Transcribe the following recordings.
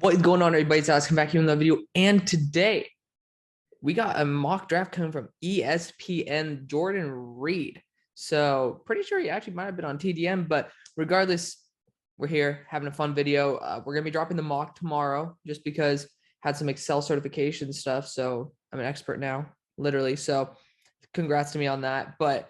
What is going on, everybody? So let's come back here in the video. And today we got a mock draft coming from ESPN, Jordan Reid. So pretty sure he actually might have been on TDM, but regardless, we're here having a fun video. We're gonna be dropping the mock tomorrow, just because had some Excel certification stuff. So I'm an expert now, literally. So congrats to me on that. But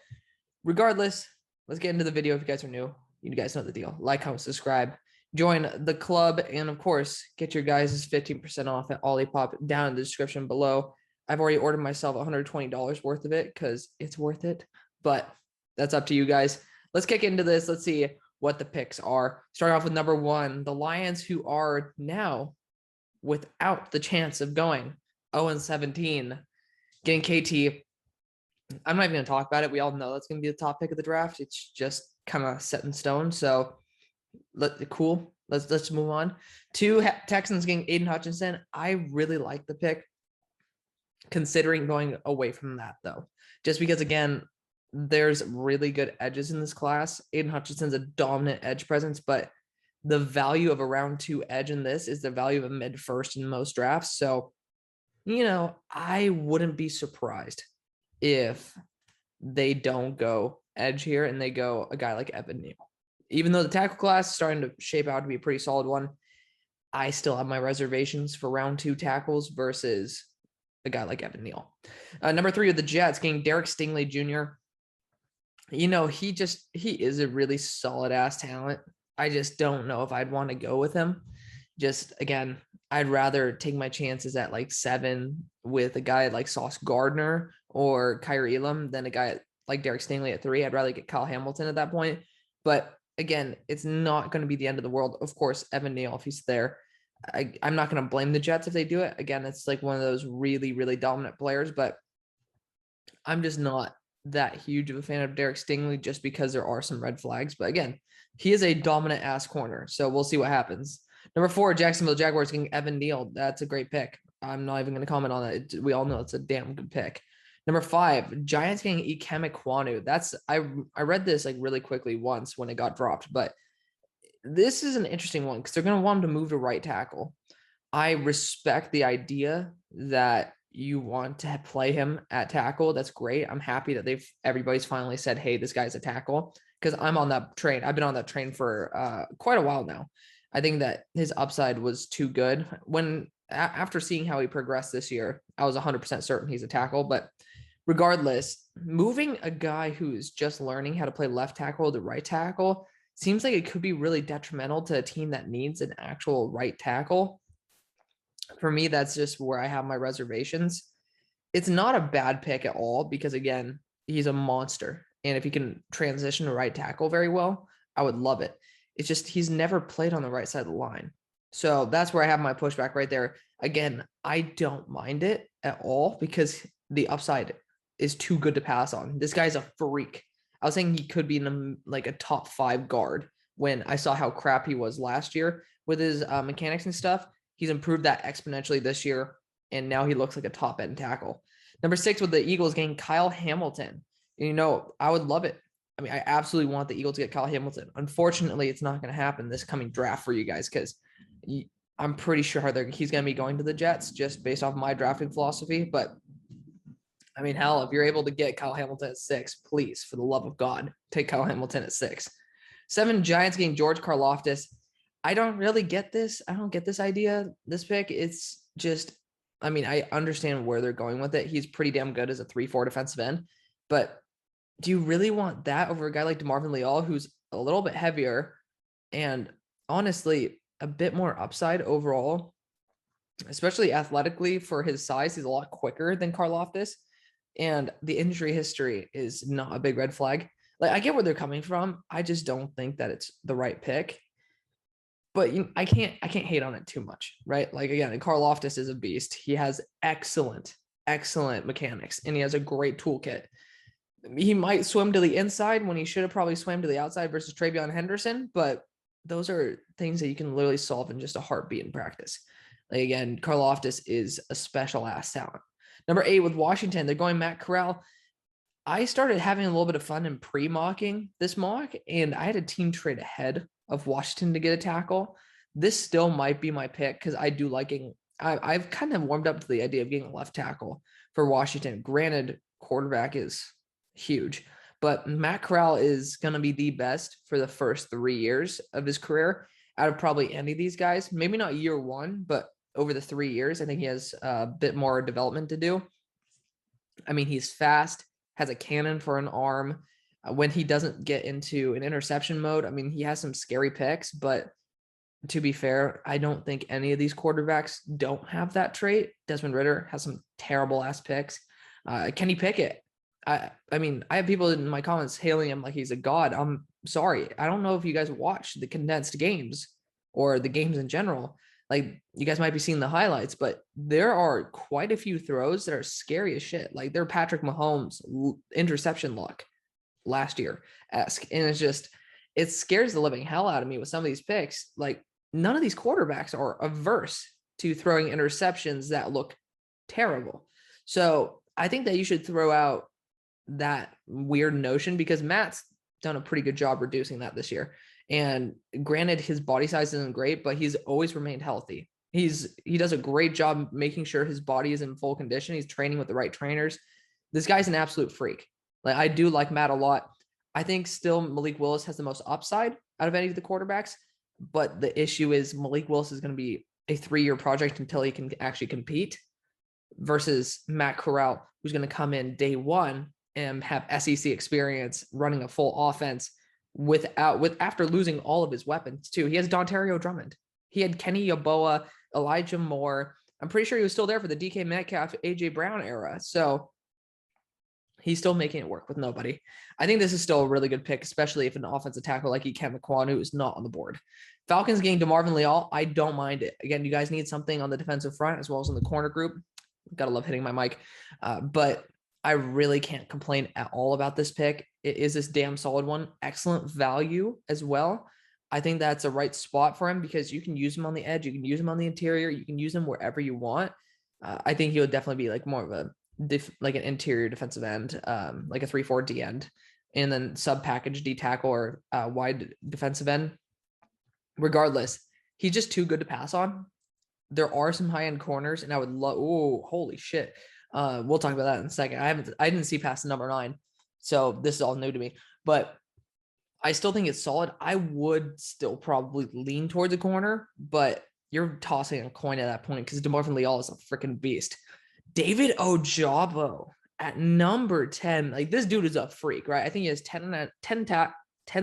regardless, let's get into the video. If you guys are new, you guys know the deal. Like, comment, subscribe, join the club, and of course, get your guys' 15% off at Olipop down in the description below. I've already ordered myself $120 worth of it because it's worth it, but that's up to you guys. Let's kick into this. Let's see what the picks are. Starting off with number 1, the Lions, who are now without the chance of going 0-17, getting KT. I'm not even going to talk about it. We all know that's going to be the top pick of the draft. It's just kind of set in stone. So cool. Let's move on. 2, Texans getting Aiden Hutchinson. I really like the pick, considering going away from that, though, just because, again, there's really good edges in this class. Aiden Hutchinson's a dominant edge presence, but the value of a round 2 edge in this is the value of a mid first in most drafts. So, I wouldn't be surprised if they don't go edge here and they go a guy like Evan Neal. Even though the tackle class is starting to shape out to be a pretty solid one, I still have my reservations for round 2 tackles versus a guy like Evan Neal. Number 3 with the Jets, getting Derek Stingley Jr. He is a really solid ass talent. I just don't know if I'd want to go with him. Just, again, I'd rather take my chances at like 7 with a guy like Sauce Gardner or Kyrie Elam than a guy like Derek Stingley at 3. I'd rather get Kyle Hamilton at that point. But again, it's not going to be the end of the world. Of course, Evan Neal, if he's there, I'm not going to blame the Jets if they do it. Again, it's like one of those really, really dominant players, but I'm just not that huge of a fan of Derek Stingley just because there are some red flags. But again, he is a dominant ass corner. So we'll see what happens. Number 4, Jacksonville Jaguars getting Evan Neal. That's a great pick. I'm not even going to comment on it. We all know it's a damn good pick. Number 5, Giants getting Ikem Ekwonu. That's I read this like really quickly once when it got dropped, but this is an interesting one because they're going to want him to move to right tackle. I respect the idea that you want to play him at tackle. That's great. I'm happy that everybody's finally said, hey, this guy's a tackle, because I'm on that train. I've been on that train for quite a while now. I think that his upside was too good. After seeing how he progressed this year, I was 100% certain he's a tackle. But regardless, moving a guy who's just learning how to play left tackle to right tackle seems like it could be really detrimental to a team that needs an actual right tackle. For me, that's just where I have my reservations. It's not a bad pick at all because, again, he's a monster. And if he can transition to right tackle very well, I would love it. It's just he's never played on the right side of the line. So that's where I have my pushback right there. Again, I don't mind it at all because the upside is too good to pass on. This guy's a freak. I was saying he could be in like a top 5 guard when I saw how crap he was last year with his mechanics and stuff. He's improved that exponentially this year, and now he looks like a top-end tackle. Number 6 with the Eagles getting Kyle Hamilton. I would love it. I mean, I absolutely want the Eagles to get Kyle Hamilton. Unfortunately, it's not going to happen this coming draft for you guys because I'm pretty sure he's going to be going to the Jets just based off my drafting philosophy. But, I mean, hell, if you're able to get Kyle Hamilton at 6, please, for the love of God, take Kyle Hamilton at 6. 7, Giants getting George Karlaftis. I don't really get this. I don't get this idea, this pick. It's just, I mean, I understand where they're going with it. He's pretty damn good as a 3-4 defensive end. But do you really want that over a guy like DeMarvin Leal, who's a little bit heavier and honestly a bit more upside overall, especially athletically for his size? He's a lot quicker than Karlaftis. And the injury history is not a big red flag. Like, I get where they're coming from. I just don't think that it's the right pick. But I can't hate on it too much, right? Like, again, Karlaftis is a beast. He has excellent mechanics, and he has a great toolkit. He might swim to the inside when he should have probably swam to the outside versus Travion Henderson, but those are things that you can literally solve in just a heartbeat in practice. Like, again, Karlaftis is a special ass talent. Number 8 with Washington, they're going Matt Corral. I started having a little bit of fun in pre-mocking this mock, and I had a team trade ahead of Washington to get a tackle. this still might be my pick because I do like getting. I've kind of warmed up to the idea of getting a left tackle for Washington. Granted, quarterback is huge, but Matt Corral is going to be the best for the first 3 years of his career out of probably any of these guys. Maybe not year one, but over the 3 years, I think he has a bit more development to do. I mean, he's fast, has a cannon for an arm. When he doesn't get into an interception mode, I mean, he has some scary picks, but to be fair, I don't think any of these quarterbacks don't have that trait. Desmond Ridder has some terrible ass picks. Kenny Pickett. I mean, I have people in my comments hailing him like he's a god. I'm sorry. I don't know if you guys watch the condensed games or the games in general. Like, you guys might be seeing the highlights, but there are quite a few throws that are scary as shit. Like, they're Patrick Mahomes interception luck last year-esque. And it scares the living hell out of me with some of these picks. Like, none of these quarterbacks are averse to throwing interceptions that look terrible. So I think that you should throw out that weird notion because Matt's done a pretty good job reducing that this year. And granted, his body size isn't great, but he's always remained healthy. He does a great job making sure his body is in full condition. He's training with the right trainers. This guy's an absolute freak. Like, I do like Matt a lot. I think still Malik Willis has the most upside out of any of the quarterbacks, but the issue is Malik Willis is going to be a 3-year project until he can actually compete versus Matt Corral, who's going to come in day one and have SEC experience running a full offense after losing all of his weapons too. He has Dontario Drummond. He had Kenny Yeboah, Elijah Moore. I'm pretty sure he was still there for the DK Metcalf, AJ Brown era. So he's still making it work with nobody. I think this is still a really good pick, especially if an offensive tackle like Ikem Ekwonu is not on the board. Falcons getting DeMarvin Leal. I don't mind it. Again, you guys need something on the defensive front as well as in the corner group. Gotta love hitting my mic. But I really can't complain at all about this pick. It is this damn solid one. Excellent value as well. I think that's a right spot for him because you can use him on the edge. You can use him on the interior. You can use him wherever you want. I think he would definitely be like more of a like an interior defensive end, like a 3-4 D end, and then sub package D tackle or wide defensive end. Regardless, he's just too good to pass on. There are some high end corners, and I would love. Oh, holy shit! We'll talk about that in a second. I didn't see past the number 9, so this is all new to me. But I still think it's solid. I would still probably lean towards a corner, but you're tossing a coin at that point because DeMarvin Leal is a freaking beast. David Ojabo at number 10. Like, this dude is a freak, right? I think he has 10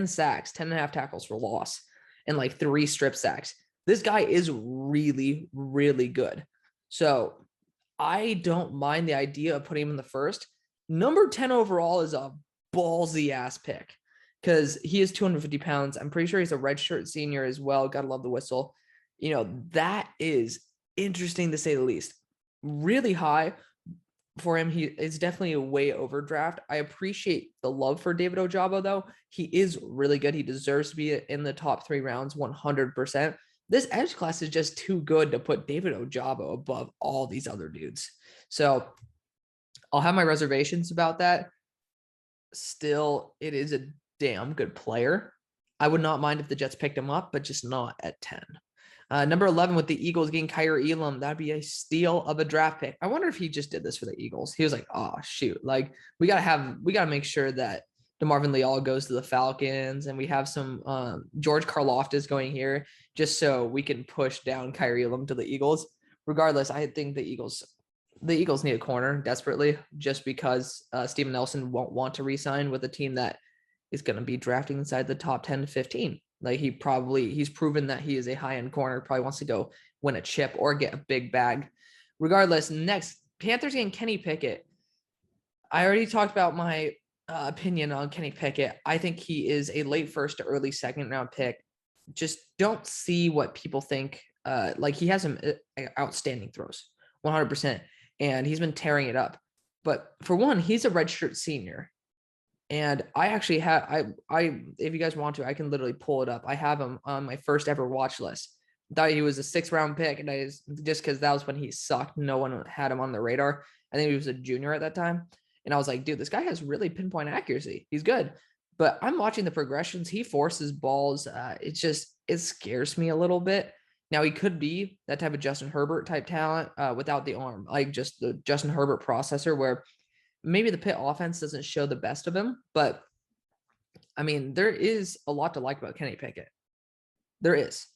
sacks, 10 and a half tackles for loss, and like 3 strip sacks. This guy is really, really good. So I don't mind the idea of putting him in the first. Number 10 overall is a ballsy ass pick because he is 250 pounds. I'm pretty sure he's a redshirt senior as well. Gotta love the whistle. You know, that is interesting to say the least. Really high for him. He is definitely a way overdraft. I appreciate the love for David Ojabo, though. He is really good. He deserves to be in the top 3 rounds 100%. This edge class is just too good to put David Ojabo above all these other dudes. So I'll have my reservations about that. Still, it is a damn good player. I would not mind if the Jets picked him up, but just not at 10. Number 11 with the Eagles getting Kaiir Elam. That'd be a steal of a draft pick. I wonder if he just did this for the Eagles. He was like, oh, shoot. Like, we got to make sure that DeMarvin Leal goes to the Falcons and we have some George Karlaftis going here just so we can push down Kaiir Elam to the Eagles. Regardless, I think the Eagles need a corner desperately just because Steven Nelson won't want to re-sign with a team that is going to be drafting inside the top 10 to 15. Like, he's proven that he is a high-end corner, probably wants to go win a chip or get a big bag. Regardless, next, Panthers getting Kenny Pickett. I already talked about my opinion on Kenny Pickett. I think he is a late first to early second round pick. Just don't see what people think. Like, he has some outstanding throws, 100%, and he's been tearing it up. But for one, he's a redshirt senior. And I actually have, if you guys want to, I can literally pull it up. I have him on my first ever watch list. Thought he was a 6th round pick, and just because that was when he sucked. No one had him on the radar. I think he was a junior at that time. And I was like, dude, this guy has really pinpoint accuracy. He's good. But I'm watching the progressions. He forces balls. It scares me a little bit. Now he could be that type of Justin Herbert type talent without the arm, like just the Justin Herbert processor, where maybe the Pitt offense doesn't show the best of him. But I mean, there is a lot to like about Kenny Pickett. There is.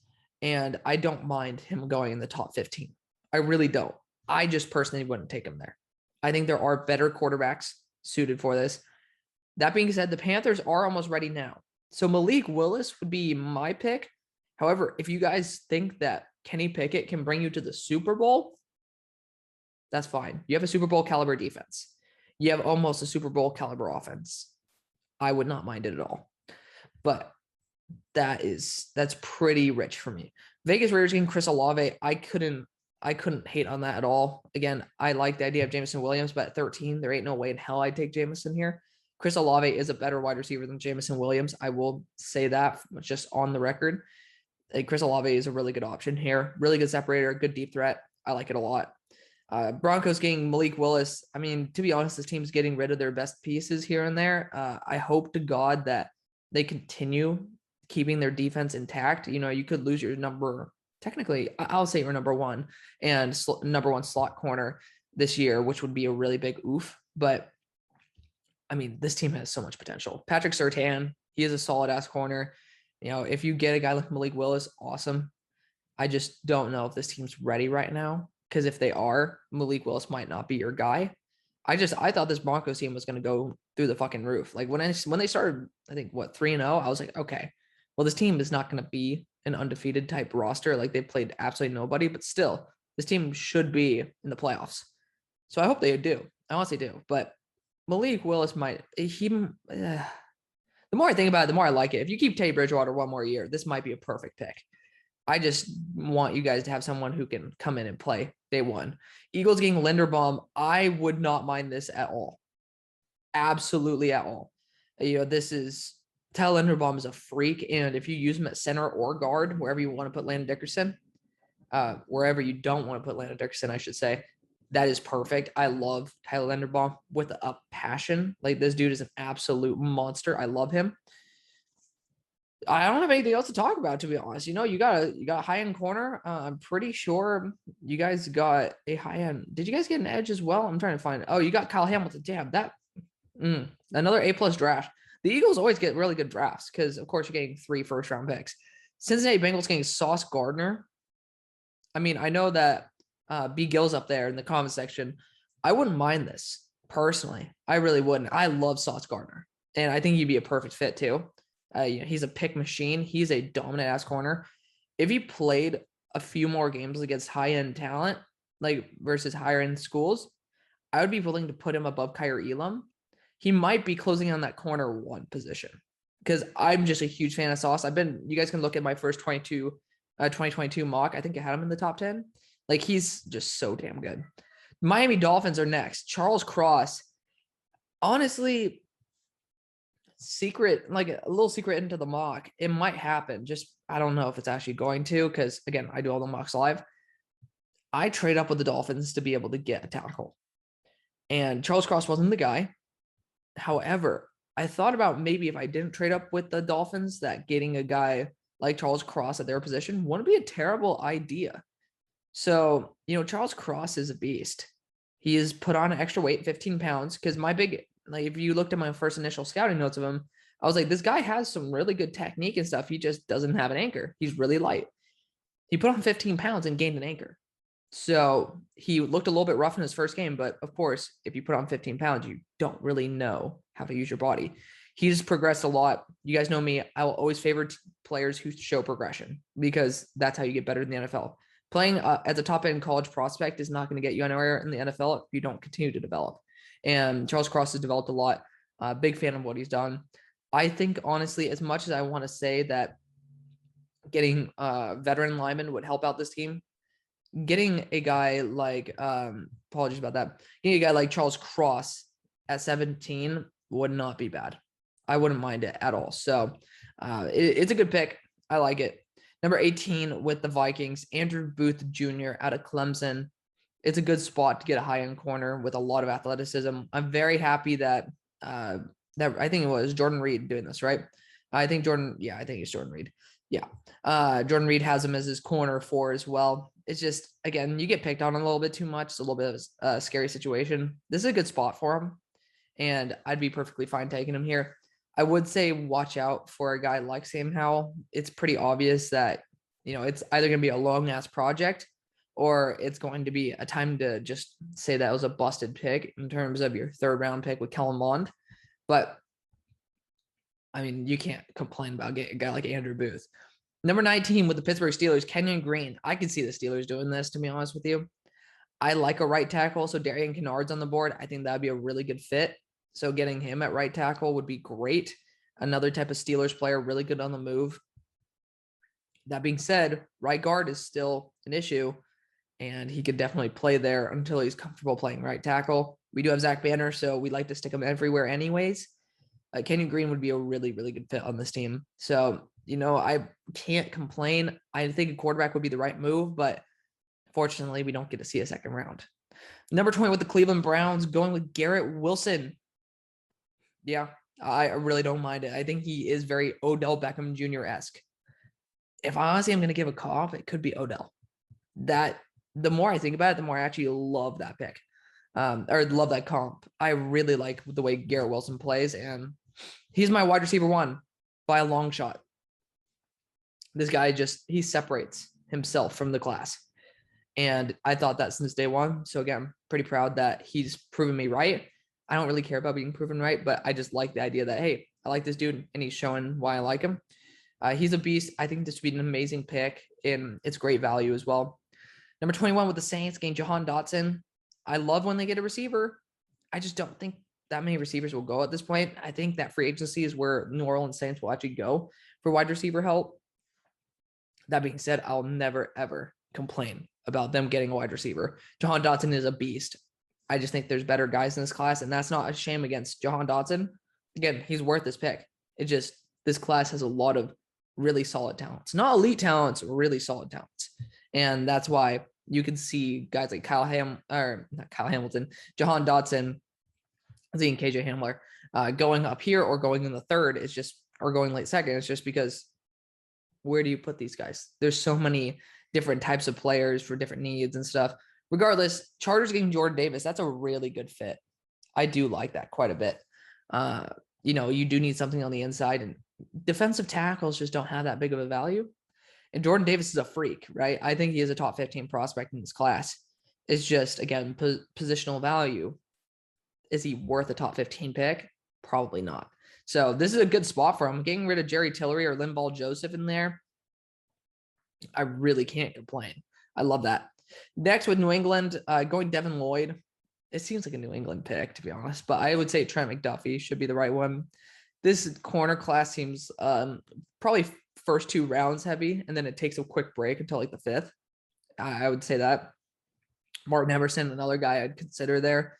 And I don't mind him going in the top 15. I really don't. I just personally wouldn't take him there. I think there are better quarterbacks suited for this. That being said, the Panthers are almost ready now. So Malik Willis would be my pick. However, if you guys think that Kenny Pickett can bring you to the Super Bowl, that's fine. You have a Super Bowl caliber defense. You have almost a Super Bowl caliber offense. I would not mind it at all. But that's pretty rich for me. Vegas Raiders getting Chris Olave. I couldn't hate on that at all. Again, I like the idea of Jameson Williams, but at 13, there ain't no way in hell I'd take Jameson here. Chris Olave is a better wide receiver than Jameson Williams. I will say that just on the record. Chris Olave is a really good option here. Really good separator, good deep threat. I like it a lot. Broncos getting Malik Willis. I mean, to be honest, this team's getting rid of their best pieces here and there. I hope to God that they continue keeping their defense intact. You know, you could lose your technically, I'll say your number one and number one slot corner this year, which would be a really big oof. But I mean, this team has so much potential. Patrick Surtain, he is a solid ass corner. You know, if you get a guy like Malik Willis, awesome. I just don't know if this team's ready right now, because if they are, Malik Willis might not be your guy. I thought this Broncos team was going to go through the fucking roof. Like when they started, I think 3-0, I was like, okay, well, this team is not going to be an undefeated type roster. Like they played absolutely nobody, but still, this team should be in the playoffs. So I hope they do. I honestly do. But Malik Willis the more I think about it, the more I like it. If you keep Teddy Bridgewater one more year, this might be a perfect pick. I just want you guys to have someone who can come in and play day one. Eagles getting Linderbaum. I would not mind this at all. Absolutely at all. You know, Tyler Linderbaum is a freak. And if you use him at center or guard, wherever you want to put Landon Dickerson, wherever you don't want to put Landon Dickerson, I should say, that is perfect. I love Tyler Linderbaum with a passion. Like this dude is an absolute monster. I love him. I don't have anything else to talk about, to be honest. You know, you got a high-end corner. I'm pretty sure you guys got a high-end. Did you guys get an edge as well? I'm trying to find it. Oh, you got Kyle Hamilton. Damn, another A+ draft. The Eagles always get really good drafts because, of course, you're getting 3 first-round picks. Cincinnati Bengals getting Sauce Gardner. I mean, I know that B. Gill's up there in the comment section. I wouldn't mind this, personally. I really wouldn't. I love Sauce Gardner, and I think he'd be a perfect fit, too. He's a pick machine. He's a dominant ass corner. If he played a few more games against high-end talent, like versus higher end schools, I would be willing to put him above Kyer Elam. He might be closing on that corner 1 position because I'm just a huge fan of Sauce. You guys can look at my first 2022 mock. I think I had him in the top 10. Like he's just so damn good. Miami Dolphins are next. Charles Cross. Honestly, like a little secret into the mock. It might happen. Just, I don't know if it's actually going to, because again, I do all the mocks live. I trade up with the Dolphins to be able to get a tackle. And Charles Cross wasn't the guy. However, I thought about maybe if I didn't trade up with the Dolphins, that getting a guy like Charles Cross at their position wouldn't be a terrible idea. So, you know, Charles Cross is a beast. He is put on an extra weight, 15 pounds, because if you looked at my first initial scouting notes of him, I was like, this guy has some really good technique and stuff. He just doesn't have an anchor. He's really light. He put on 15 pounds and gained an anchor. So he looked a little bit rough in his first game, but of course, if you put on 15 pounds, you don't really know how to use your body. He's progressed a lot. You guys know me. I will always favor players who show progression because that's how you get better in the NFL. Playing as a top-end college prospect is not going to get you anywhere in the NFL if you don't continue to develop. And Charles Cross has developed a lot. Big fan of what he's done. I think, honestly, as much as I want to say that getting veteran linemen would help out this team, getting a guy like, apologies about that, getting a guy like Charles Cross at 17 would not be bad. I wouldn't mind it at all. So it's a good pick. I like it. Number 18 with the Vikings, Andrew Booth Jr. out of Clemson. It's a good spot to get a high-end corner with a lot of athleticism. I'm very happy that I think it was Jordan Reid doing this, right? I think it's Jordan Reid. Yeah. Jordan Reid has him as his corner 4 as well. It's just, again, you get picked on a little bit too much. It's a little bit of a scary situation. This is a good spot for him, and I'd be perfectly fine taking him here. I would say watch out for a guy like Sam Howell. It's pretty obvious that, it's either going to be a long ass project or it's going to be a time to just say that was a busted pick in terms of your 3rd round pick with Kellen Mond. But I mean, you can't complain about getting a guy like Andrew Booth. Number 19 with the Pittsburgh Steelers, Kenyon Green. I could see the Steelers doing this, to be honest with you. I like a right tackle, so Darian Kennard's on the board. I think that would be a really good fit. So getting him at right tackle would be great. Another type of Steelers player, really good on the move. That being said, right guard is still an issue, and he could definitely play there until he's comfortable playing right tackle. We do have Zach Banner, so we like to stick him everywhere anyways. Kenyon Green would be a really, really good fit on this team. So, I can't complain. I think a quarterback would be the right move, but fortunately, we don't get to see a 2nd round. Number 20 with the Cleveland Browns, going with Garrett Wilson. Yeah, I really don't mind it. I think he is very Odell Beckham Jr.-esque. If honestly I'm going to give a comp, it could be Odell. That the more I think about it, the more I actually love that pick, or love that comp. I really like the way Garrett Wilson plays, and he's my wide receiver 1 by a long shot. This guy he separates himself from the class. And I thought that since day 1. So again, pretty proud that he's proven me right. I don't really care about being proven right, but I just like the idea that, hey, I like this dude and he's showing why I like him. He's a beast. I think this would be an amazing pick, and it's great value as well. Number 21 with the Saints, getting Jahan Dotson. I love when they get a receiver. I just don't think that many receivers will go at this point. I think that free agency is where New Orleans Saints will actually go for wide receiver help. That being said, I'll never, ever complain about them getting a wide receiver. Jahan Dotson is a beast. I just think there's better guys in this class, and that's not a shame against Jahan Dotson. Again, he's worth this pick. It just, this class has a lot of really solid talents. Not elite talents, really solid talents. And that's why you can see guys like Jahan Dotson, and KJ Hamler going up here or going in the 3rd, or going late 2nd. It's just because where do you put these guys? There's so many different types of players for different needs and stuff. Regardless, Chargers getting Jordan Davis, that's a really good fit. I do like that quite a bit. You do need something on the inside, and defensive tackles just don't have that big of a value. And Jordan Davis is a freak, right? I think he is a top 15 prospect in this class. It's just, again, positional value. Is he worth a top 15 pick? Probably not. So this is a good spot for him. Getting rid of Jerry Tillery or Linval Joseph in there, I really can't complain. I love that. Next with New England, going Devin Lloyd. It seems like a New England pick, to be honest, but I would say Trent McDuffie should be the right one. This corner class seems probably first 2 rounds heavy, and then it takes a quick break until like the 5th. I would say that. Martin Emerson, another guy I'd consider there.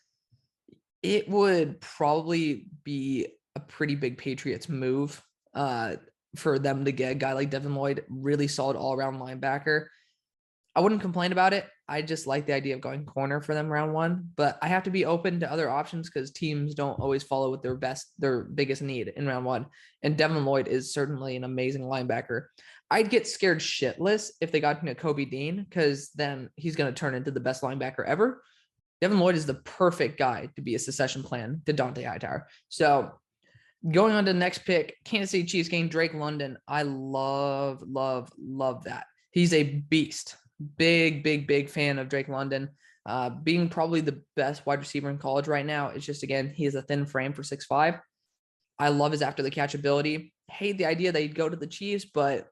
It would probably be a pretty big Patriots move for them to get a guy like Devin Lloyd, really solid all-around linebacker. I wouldn't complain about it. I just like the idea of going corner for them round 1, but I have to be open to other options because teams don't always follow with their biggest need in round 1. And Devin Lloyd is certainly an amazing linebacker. I'd get scared shitless if they got into Kobe Dean, because then he's going to turn into the best linebacker ever. Devin Lloyd is the perfect guy to be a succession plan to Dante Hightower. So going on to the next pick, Kansas City Chiefs getting Drake London. I love that. He's a beast. Big fan of Drake London. Being probably the best wide receiver in college right now. It's just, again, he has a thin frame for 6'5". I love his after the catch ability. Hate the idea that he'd go to the Chiefs, but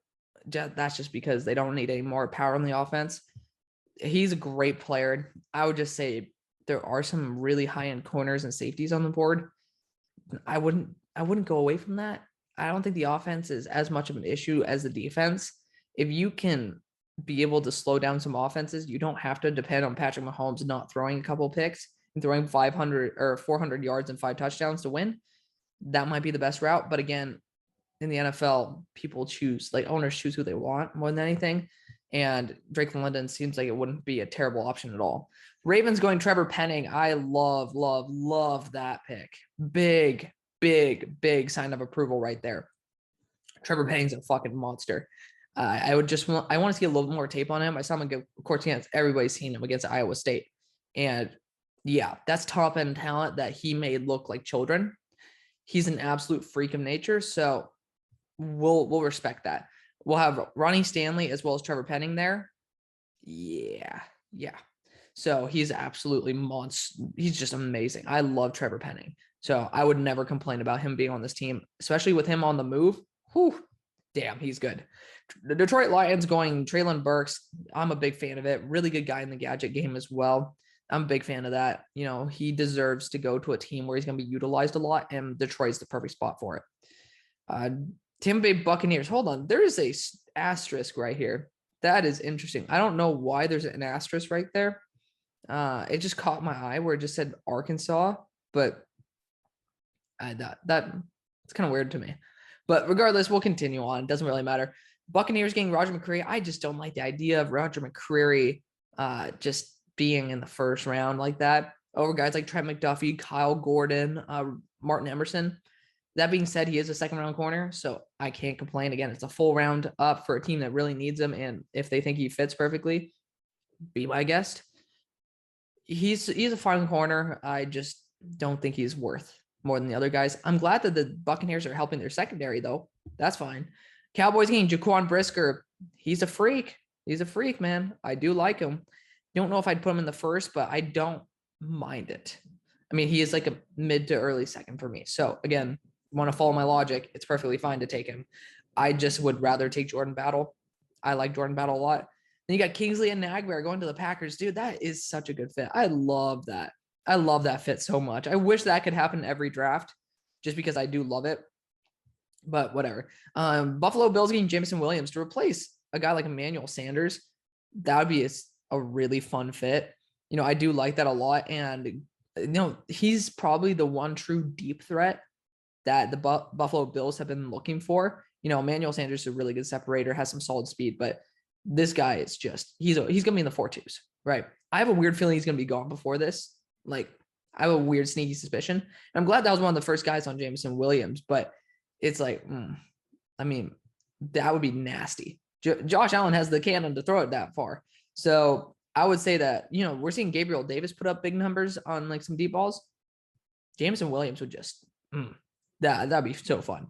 that's just because they don't need any more power on the offense. He's a great player. I would just say there are some really high-end corners and safeties on the board. I wouldn't go away from that. I don't think the offense is as much of an issue as the defense. If you can be able to slow down some offenses, you don't have to depend on Patrick Mahomes not throwing a couple picks and throwing 500 or 400 yards and 5 touchdowns to win. That might be the best route. But again, in the NFL, owners choose who they want more than anything. And Drake London seems like it wouldn't be a terrible option at all. Ravens going Trevor Penning. I love that pick. Big sign of approval right there. Trevor Penning's a fucking monster. I want to see a little more tape on him. I saw him of course, against everybody's seen him against Iowa State. And yeah, that's top end talent that he made look like children. He's an absolute freak of nature. So we'll respect that. We'll have Ronnie Stanley as well as Trevor Penning there. Yeah. So he's absolutely he's just amazing. I love Trevor Penning. So I would never complain about him being on this team, especially with him on the move. Whew, damn, he's good. The Detroit Lions going Treylon Burks. I'm a big fan of it. Really good guy in the gadget game as well. I'm a big fan of that. You know, he deserves to go to a team where he's going to be utilized a lot, and Detroit's the perfect spot for it. Tampa Bay Buccaneers. Hold on. There is a asterisk right here. That is interesting. I don't know why there's an asterisk right there. It just caught my eye where it just said Arkansas, but that it's kind of weird to me. But regardless, we'll continue on. It doesn't really matter. Buccaneers getting Roger McCreary. I just don't like the idea of Roger McCreary just being in the first round like that over guys like Trent McDuffie, Kyle Gordon, Martin Emerson. That being said, he is a second round corner, so I can't complain. Again, it's a full round up for a team that really needs him, and if they think he fits perfectly, be my guest. He's a fine corner. I just don't think he's worth more than the other guys. I'm glad that the Buccaneers are helping their secondary, though. That's fine. Cowboys getting Jaquan Brisker. He's a freak. He's a freak, man. I do like him. Don't know if I'd put him in the first, but I don't mind it. I mean, he is like a mid to early second for me. So again, want to follow my logic, it's perfectly fine to take him. I just would rather take Jordan Battle. I like Jordan Battle a lot. Then you got Kingsley and Nagbear going to the Packers. Dude, that is such a good fit. I love that. I love that fit so much. I wish that could happen every draft just because I do love it. But whatever. Buffalo Bills getting Jameson Williams to replace a guy like Emmanuel Sanders. That would be a really fun fit. You know, I do like that a lot. And, you know, he's probably the one true deep threat that the Buffalo Bills have been looking for. You know, Emmanuel Sanders is a really good separator, has some solid speed, but this guy is just, he's going to be in the 4.2s, right? I have a weird feeling he's going to be gone before this. Like, I have a weird sneaky suspicion. And I'm glad that was one of the first guys on Jameson Williams, but it's like, I mean, that would be nasty. Josh Allen has the cannon to throw it that far. So I would say that, you know, we're seeing Gabriel Davis put up big numbers on like some deep balls. Jameson Williams would just, that'd be so fun.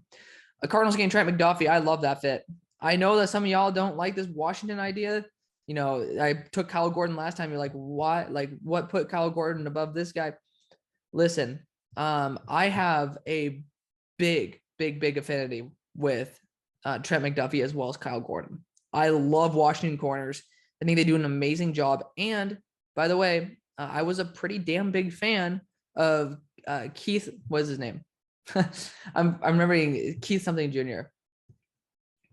A Cardinals getting Trent McDuffie. I love that fit. I know that some of y'all don't like this Washington idea. You know, I took Kyle Gordon last time. You're like, why? Like, what put Kyle Gordon above this guy? Listen, I have a big affinity with Trent McDuffie as well as Kyle Gordon. I love Washington corners. I think they do an amazing job. And by the way, I was a pretty damn big fan of Keith. What's his name? I'm remembering Keith something Jr.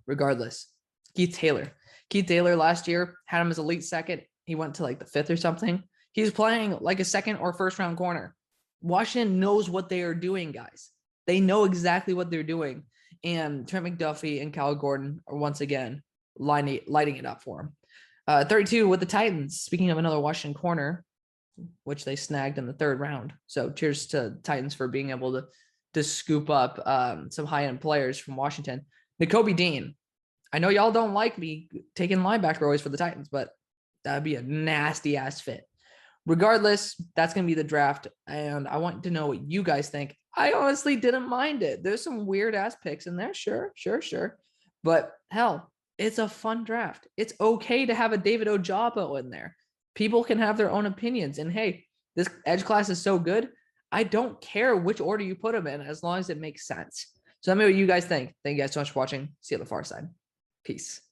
Regardless, Keith Taylor last year had him as a late second. He went to like the 5th or something. He's playing like a second or first round corner. Washington knows what they are doing, guys. They know exactly what they're doing. And Trent McDuffie and Kyle Gordon are once again lighting it up for him. 32 with the Titans. Speaking of another Washington corner, which they snagged in the 3rd round. So cheers to Titans for being able to scoop up some high-end players from Washington. Nakobe Dean. I know y'all don't like me taking linebacker always for the Titans, but that'd be a nasty ass fit. Regardless, that's going to be the draft. And I want to know what you guys think. I honestly didn't mind it. There's some weird ass picks in there. Sure. But hell, it's a fun draft. It's okay to have a David Ojabo in there. People can have their own opinions. And hey, this edge class is so good. I don't care which order you put them in as long as it makes sense. So let me know what you guys think. Thank you guys so much for watching. See you on the far side. Peace.